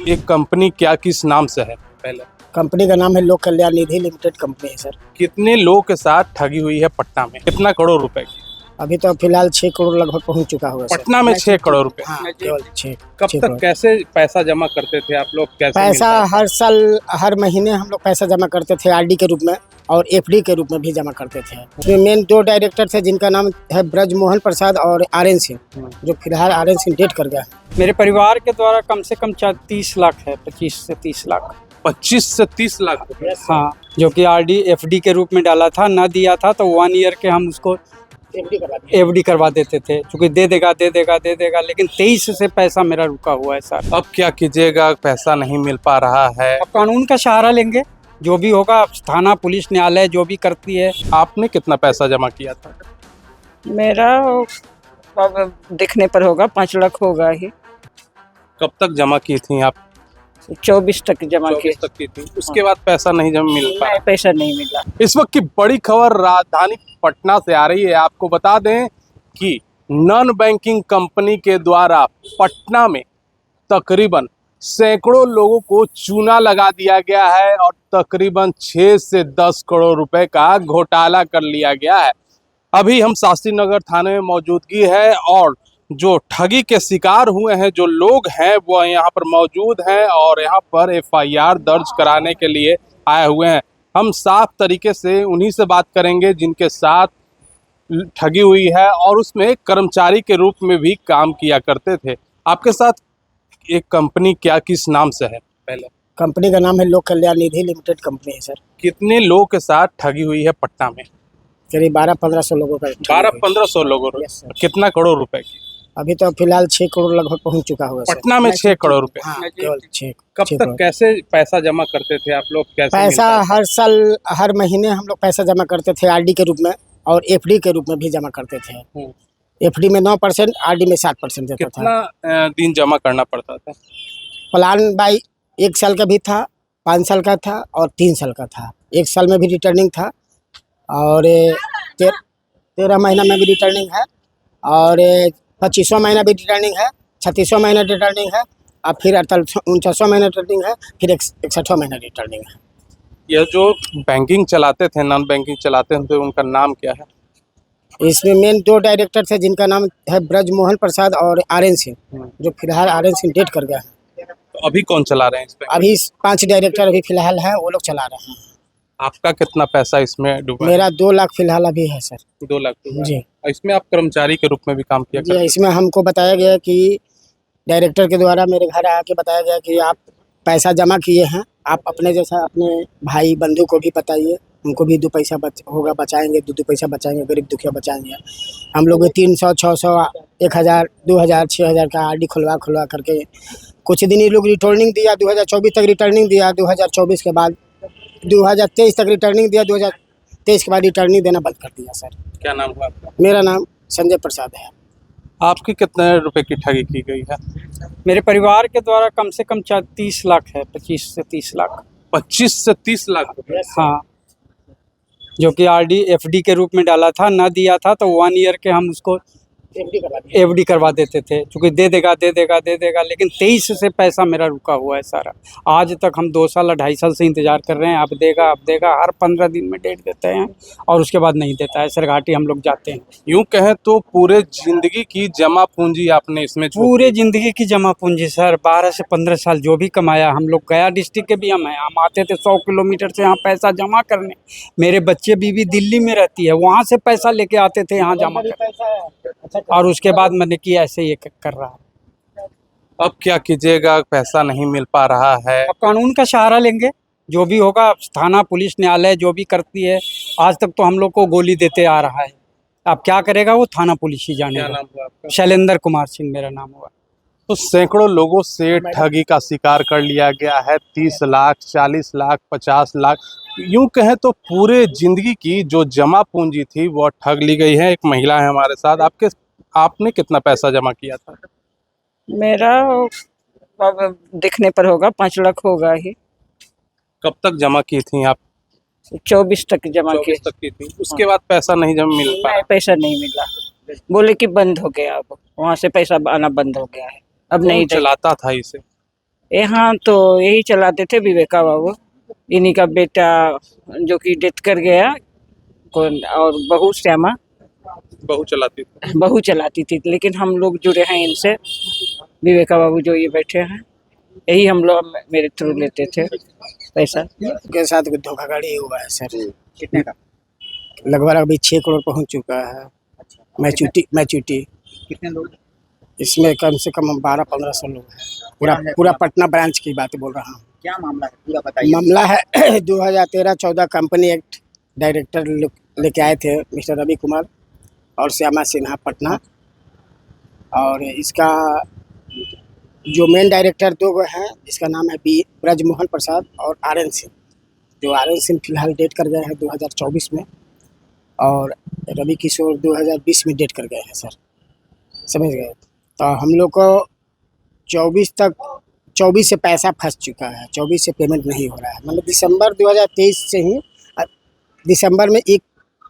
एक कंपनी क्या किस नाम से है पहले? कंपनी का नाम है लोक कल्याण निधि लिमिटेड कंपनी है सर। कितने लोगों के साथ ठगी हुई है पटना में? कितना करोड़ रुपए की? अभी तो फिलहाल 6 करोड़ लगभग पहुंच चुका होगा सर। पटना में 6 करोड़ रुपए। हाँ, केवल 6 कब तक कैसे पैसा जमा करते थे आप लोग? कैसे पैसा मिलता हर साल हर महीने हम लोग पैसा जमा करते थे आरडी के रूप में और एफडी के रूप में भी जमा करते थे। इसमें मेन 2 डायरेक्टर थे जिनका नाम है ब्रजमोहन प्रसाद और आर्यन सिंह, जो फिलहाल आर्यन सिंह डेट कर गया है। मेरे परिवार के द्वारा कम से कम 30 लाख है, 25 से 30 लाख। 25 से 30 लाख रुपए? हाँ, जो कि आरडी एफडी के रूप में डाला था, ना दिया था तो 1 ईयर के हम उसको एफडी करवा देते थे, क्योंकि दे देगा, लेकिन 23 से पैसा मेरा रुका हुआ है सर। अब क्या कीजिएगा? पैसा नहीं मिल पा रहा है। अब कानून का सहारा लेंगे, जो भी होगा थाना पुलिस न्यायालय जो भी करती है। आपने कितना पैसा जमा किया था? मेरा अब दिखने पर होगा 5 लाख होगा ही। कब तक जमा की थी आप? 24 तक जमा किए। 24 तक की थी, उसके बाद पैसा नहीं जमा मिल पाया। नहीं, पैसा नहीं मिला। इस वक्त की बड़ी खबर राजधानी पटना से आ रही है। आपको बता दें कि नॉन बैंकिंग कंपनी के द्वारा पटना में तकरीबन सैकड़ों लोगों को चूना लगा दिया गया है और तकरीबन 6 से 10 करोड़ रुपए का घोटाला कर लिया गया है। अभी हम शास्त्री नगर थाने में मौजूदगी है और जो ठगी के शिकार हुए हैं जो लोग हैं वो यहाँ पर मौजूद हैं और यहाँ पर एफआईआर दर्ज कराने के लिए आए हुए हैं। हम साफ तरीके से उन्हीं से बात करेंगे जिनके साथ ठगी हुई है और उसमें कर्मचारी के रूप में भी काम किया करते थे। आपके साथ एक कंपनी क्या किस नाम से है पहले? कंपनी का नाम है लोक कल्याण निधि लिमिटेड कंपनी है सर। कितने लोगों के साथ ठगी हुई है पटना में? करीब 12-1500 लोगों का। 1200-1500 लोगों? Yes sir. कितना करोड़ रुपए की? अभी तो फिलहाल 6 करोड़ लगभग पहुंच चुका होगा सर। पटना में 6 करोड़ रुपए? हाँ, केवल 6 कब तक कैसे पैसा जमा करते थे आप लोग? कैसे पैसा मिलता हर साल हर महीने हम लोग पैसा जमा करते थे आरडी के रूप में और एफडी के रूप में भी जमा करते थे। हम्म। एफडी में 9%, आरडी में 7% देता था। कितना दिन जमा करना पड़ता था? प्लान बाई 1 साल का भी था, 5 साल का था और 3 साल का था। 1 साल में भी रिटर्निंग था और 13 महीना में भी रिटर्निंग है और 25वां महीना भी रिटर्निंग है, 36वां महीना रिटर्निंग है और फिर 49वां महीना रिटर्निंग है, फिर 61वां महीना रिटर्निंग है। यह जो बैंकिंग चलाते थे, नॉन बैंकिंग चलाते थे, उनका नाम क्या है? इसमें मेन 2 डायरेक्टर थे जिनका नाम है ब्रजमोहन प्रसाद और आर्यन सिंह, जो फिलहाल आर्यन सिंह डेट कर गया है। तो अभी कौन चला रहे हैं इस पे? अभी 5 डायरेक्टर अभी फिलहाल हैं, वो लोग चला रहे हैं। आपका कितना पैसा इसमें डूबा? मेरा 2 लाख फिलहाल अभी है सर। 2 लाख डूबा है। जी इसमें आप कर्मचारी के रूप में भी काम किया जी। करते इसमें हमको बताया गया कि डायरेक्टर के द्वारा मेरे घर आके बताया गया कि आप पैसा जमा किए हैं, आप अपने जैसा अपने भाई बंधु को भी बताइए, उनको भी 2 पैसा होगा बचाएंगे, 2 पैसा बचाएंगे, गरीब दुखिया बचाएंगे। हम लोग 300, 600, 1000, 2000, 6000 का आरडी खुलवा करके कुछ दिन ये लोग रिटर्निंग दिया। 2024 तक रिटर्निंग दिया, 2024 के बाद 2023 तक रिटर्निंग दिया, 2023 के बाद रिटर्निंग देना बंद कर दिया सर। क्या नाम हुआ आपका? मेरा नाम संजय प्रसाद है। आपकी कितने रुपए की ठगी की गई है? मेरे परिवार के द्वारा कम से कम 30 लाख है, 25 से 30 लाख। 25 से 30 लाख रुपए? हाँ, जो कि आरडी एफडी के रूप में डाला था, ना दिया था तो 1 ईयर के हम उसको एफडी करवा देते थे, क्योंकि दे देगा, लेकिन 23 से पैसा मेरा रुका हुआ है सारा। आज तक हम 2 साल 2.5 साल से इंतजार कर रहे हैं, अब देगा। हर 15 दिन में डेट देते हैं और उसके बाद नहीं देता है। सरघाटी हम लोग जाते हैं। यूं कहें तो पूरे जिंदगी की जमा पूंजी आपने इसमें पूरे जिंदगी की जमा पूंजी सर, 12 से 15 साल जो भी कमाया। हम लोग गया डिस्ट्रिक्ट के भी हम आते थे 100 किलोमीटर से यहाँ पैसा जमा करने। मेरे बच्चे बीवी दिल्ली में रहती है, वहाँ से पैसा लेके आते थे यहाँ जमा करने, और उसके बाद मैंने किया ऐसे ये कर रहा है। अब क्या कीजिएगा? पैसा नहीं मिल पा रहा है। अब कानून का सहारा लेंगे, जो भी होगा थाना पुलिस न्यायालय जो भी करती है। आज तक तो हम लोग को गोली देते आ रहा है, अब क्या करेगा वो थाना पुलिस ही क्या जानेगा। नाम हुआ आपका? शैलेंद्र कुमार सिंह मेरा नाम हुआ। तो सैकड़ों लोगों से ठगी का शिकार कर लिया गया है। 30 लाख, 40 लाख, 50 लाख, यूं कहें तो पूरे जिंदगी की जो जमा पूंजी थी वो ठग ली गई है। एक महिला है हमारे साथ। आपने कितना पैसा जमा किया था? मेरा अब दिखने पर होगा 5 लाख होगा ही। कब तक जमा की थी आप? 24 तक जमा किए। 24 तक की थी, उसके बाद पैसा नहीं जमा मिल पाया। नहीं, पैसा नहीं मिला। बोले कि बंद हो गया, अब वहाँ से पैसा आना बंद हो गया है, अब नहीं कौन चलाता था इसे? यहाँ तो यही चलाते थे विवेका बाबू, इन्हीं का बेटा जो कि डेथ कर गया, कौन, और बहू श्यामा बहू चलाती थी। बहू चलाती थी, लेकिन हम लोग जुड़े हैं इनसे। विवेका बाबू जो ये बैठे हैं, यही हम लोग मेरे थ्रू लेते थे पैसा। के साथ धोखाधड़ी हुआ है सर। कितने का? लगभग अभी 6 करोड़ पहुंच चुका है। मैच्योरिटी कितने लोग? इसमें कम से कम 1200-1500 लोग हैं। पूरा पटना ब्रांच की बात बोल रहा हूँ। क्या मामला है पूरा बताइए। मामला है 2013-14 कंपनी एक्ट डायरेक्टर लेके आए थे मिस्टर रवि कुमार और श्यामा सिन्हा पटना, और इसका जो मेन डायरेक्टर 2 हैं, इसका नाम है बी ब्रजमोहन प्रसाद और आर.एन. सिंह। जो आर.एन. सिंह फिलहाल डेट कर गए हैं 2024 में, और रवि किशोर 2020 में डेट कर गए हैं सर, समझ गए। तो हम लोग को 24 से पैसा फंस चुका है, 24 से पेमेंट नहीं हो रहा है। मतलब दिसंबर 2023 से ही दिसंबर में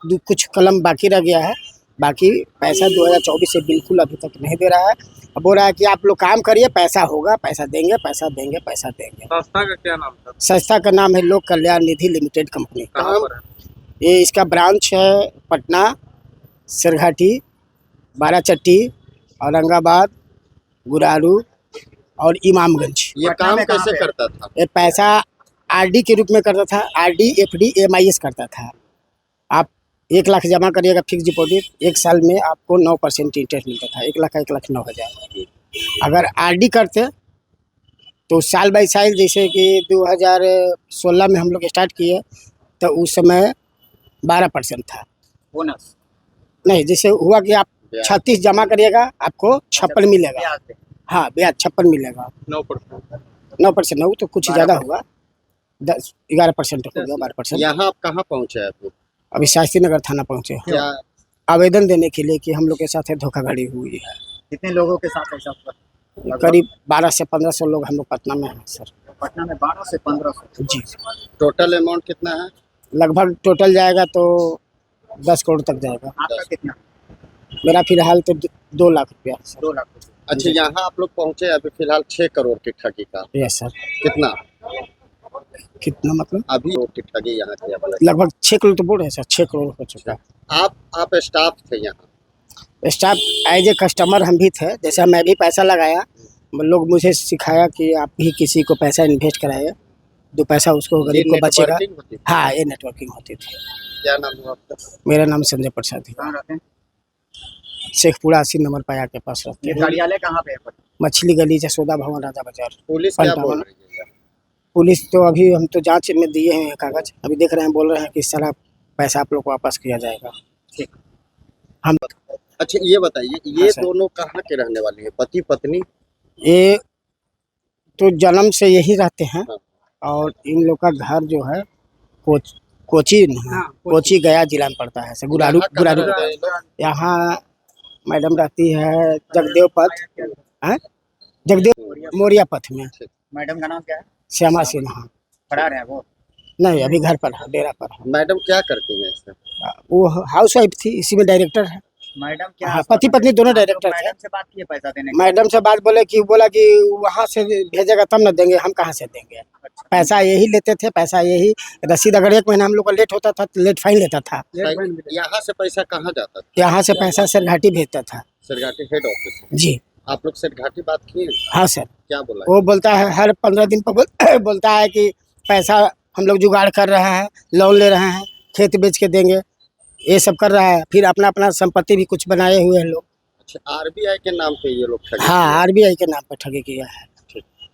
कुछ कलम बाकी रह गया है, बाकी पैसा 2024 से बिल्कुल अभी तक नहीं दे रहा है। अब बोल रहा है कि आप लोग काम करिए, पैसा होगा, पैसा देंगे, पैसा देंगे, पैसा देंगे। संस्था का क्या नाम था? संस्था का नाम है लोक कल्याण निधि लिमिटेड कंपनी। कहाँ पर है? ये इसका ब्रांच है पटना, सिरघाटी, बाराचट्टी, औरंगाबाद, गुरारू और इमामगंज। ये काम कैसे करता था? ये पैसा आरडी के रूप में करता था, आरडी, एफडी, एमआईएस करता था। आप 1 लाख जमा करिएगा फिक्स डिपॉजिट, 1 साल में आपको 9% इंटरेस्ट मिलता था। 1 लाख का 1,09,000। अगर आरडी करते तो साल बाई साल, जैसे कि 2016 में हम लोग स्टार्ट किए तो उस समय 12% था। बोनस नहीं, जैसे हुआ कि आप 36 जमा करिएगा आपको 56 मिलेगा। ब्याज पे। हाँ, ब्याज 56 मिलेगा। 9%। 9% नहीं तो कुछ ज़्यादा होगा, 11% हो गया, 12%। यहाँ आप कहाँ पहुँचे हैं? अभी शास्त्री नगर थाना पहुँचे क्या आवेदन देने के लिए कि हम लोग के साथ धोखाधड़ी हुई है। कितने लोगों के साथ ऐसा हुआ? करीब 1200 से 1500 लोग हम लोग पटना में हैं सर। पटना में 12 से 1500। जी, टोटल अमाउंट कितना है? लगभग टोटल जाएगा तो 10 करोड़ तक जाएगा। आपका कितना? मेरा फिलहाल तो 2 लाख रुपया सर। 2 लाख। अच्छा, यहाँ आप लोग पहुँचे अभी फिलहाल 6 करोड़ की ठगी का। Yes sir. कितना कितना मतलब? अभी की ठगी यहाँ की? लगभग 6 करोड़ तो बोल रहे हैं सर, 6 करोड़ हो चुका है। आप स्टाफ थे यहाँ? स्टाफ एज ए कस्टमर हम भी थे, जैसे मैं भी पैसा लगाया, लोग मुझे सिखाया कि आप भी किसी को पैसा इन्वेस्ट कराइए, 2 पैसा उसको गरीब को बचेगा। हाँ, ये नेटवर्किंग होती थी। क्या नाम हुआ आपका? मेरा नाम संजय प्रसाद है। कहाँ रहते हैं? शेखपुरा 80 नंबर पाया के पास रहते हैं। कार्यालय कहाँ पे है? मछली गली, जसोदा भवन, राजा बाजार। पुलिस क्या बोल रही है? पुलिस तो अभी हम तो जांच में दिए हैं कागज, अभी देख रहे हैं, बोल रहे हैं कि सारा पैसा आप लोग को वापस किया जाएगा। ठीक। हम अच्छा, ये बताइए, ये सर। दोनों कहाँ के रहने वाले हैं? पति पत्नी? ये तो जन्म से यही रहते हैं, हाँ। और इन लोग का घर जो है कोची कोची गया जिला में पड़ता है। गुरारू यहाँ कहाँ गुरारू रहते हैं ये लोग? यहाँ मैडम रहती है जगदेव पथ, हैं? जगदेव मोरिया पथ में। मैडम का नाम क्या है? श्यामा सिन्हा। फरार है वो? नहीं, अभी घर पर है, डेरा पर है। मैडम क्या करती हैं इसमें? वो हाउस वाइफ थी, इसी में डायरेक्टर है। मैडम क्या? हाँ, पति पत्नी दोनों डायरेक्टर थे। मैडम से बात की है पैसा देने की? मैडम से बात बोला कि वहाँ से भेजेगा तब न देंगे, हम कहाँ से देंगे। पैसा यही लेते थे, पैसा यही रसीद, अगर 1 महीना हम लोग का लेट होता था तो लेट फाइन लेता था। यहाँ से पैसा कहाँ जाता था? यहाँ से पैसा सिरघाटी भेजता था। Sirghati head office? जी आप लोग सिरघाटी बात किए? हाँ सर। क्या बोला? वो बोलता है हर 15 दिन पर बोलता है कि पैसा हम लोग जुगाड़ कर रहे हैं, लोन ले रहे हैं, खेत बेच के देंगे, ये सब कर रहा है। फिर अपना संपत्ति भी कुछ बनाए हुए हैं लोग। अच्छा, आरबीआई के नाम पे ये लोग ठगी? हाँ, आरबीआई के नाम पर ठगी किया है।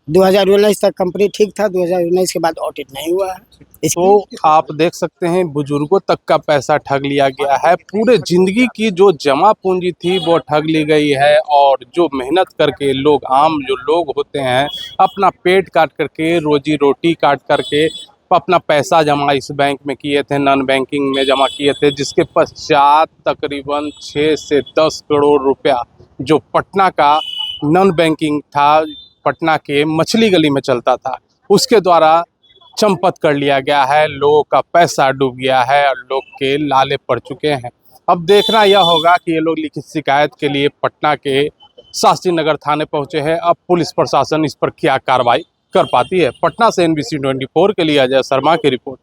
2019 तक कंपनी ठीक था, 2019 के बाद ऑडिट नहीं हुआ है। तो आप देख सकते हैं बुजुर्गों तक का पैसा ठग लिया गया है। पूरे जिंदगी की जो जमा पूंजी थी वो ठग ली गई है, और जो मेहनत करके लोग, आम जो लोग होते हैं, अपना पेट काट करके, रोजी रोटी काट करके अपना पैसा जमा इस बैंक में किए थे, नॉन बैंकिंग में जमा किए थे, जिसके पश्चात तकरीबन 6 से 10 करोड़ रुपया जो पटना का नॉन बैंकिंग था, पटना के मछली गली में चलता था, उसके द्वारा चंपत कर लिया गया है। लोगों का पैसा डूब गया है और लोग के लाले पड़ चुके हैं। अब देखना यह होगा कि ये लोग लिखित शिकायत के लिए पटना के शास्त्री नगर थाने पहुंचे हैं। अब पुलिस प्रशासन इस पर क्या कार्रवाई कर पाती है। पटना से NBC 24 के लिए अजय शर्मा की रिपोर्ट।